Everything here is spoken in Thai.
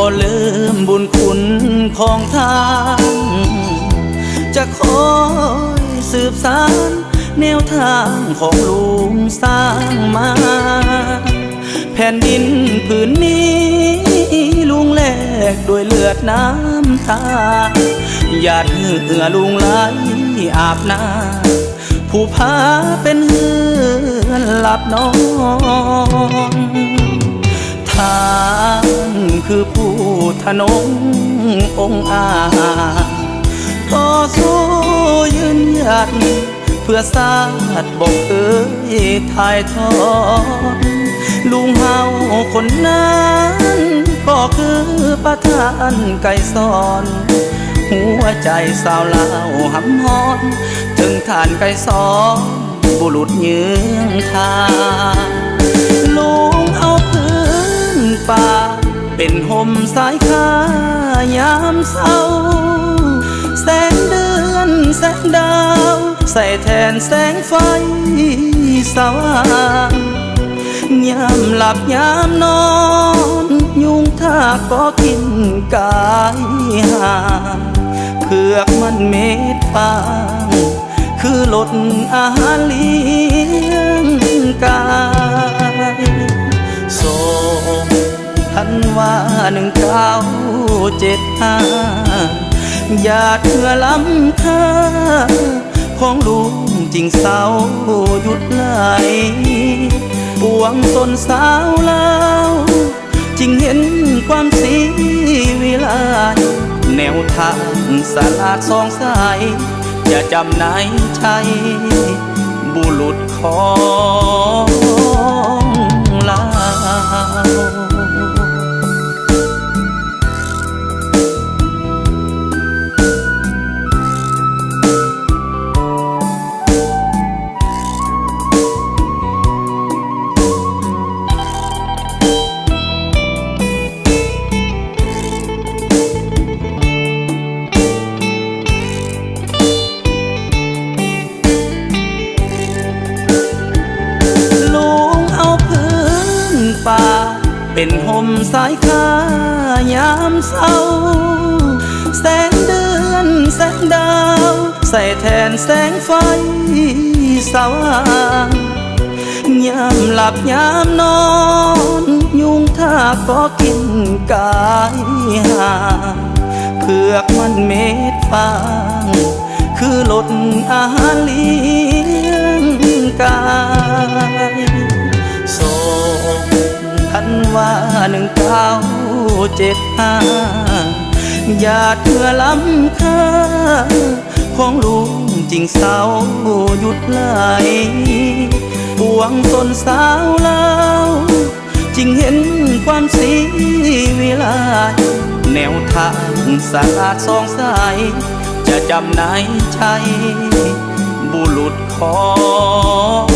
บ่ลืมบุญคุณของทานจะคอยสืบสานแนวทางของลุงสร้างมาแผ่นดินผืนนี้ลุงแลกด้วยเลือดน้ำตาหยาดเหงื่อลุงไหลอาบน้ำผู้พาเป็นเฮือนหลับนอนทางคือผู้ทนงองค์อาจต่อสู้ยืนหยัดเพื่อศาสตร์บอกเคยถ่ายทอดลุงเฮาคนนั้นก็คือประธานไก่สอนหัวใจสาวลาวหำฮอนถึงฐานไก่สอนบุรุษยืงทางลุงเอาพื้นป่าเป็นห่มสายขายามเศร้าแสงเดือนแสงดาวใส่แทนแสงไฟสว่างยามหลับยามนอนยุงทากก็กินกายห่างเผือกมันเม็ดฟางคือลดอาหารเลี้ยงกายส่งทันว่า1975หยาดเหงื่อล้ำค่าของลุงจริงเศร้าหยุดไหลปวงตนสาวลาวจึงเห็นความสีวิไลแนวทางสลาดสองสายจะจำนายชัยบุรุษของลาวป่าเป็นห่มสายขายามเศร้าแสงเดือนแสงดาวใส่แทนแสงไฟสว่างยามหลับยามนอนยุงทากก็กินกายห่างเผือกมันเม็ดฟางคือลดอาหารเลี้ยงกายส่งทันว่า1975หยาดเหงื่อล้ำค่าของลุงจริงเศร้าหยุดไหลปวงตนสาวลาวจึงเห็นความสีวิไลแนวทางสลาดสองสายจะจำนายชัยบุรุษของ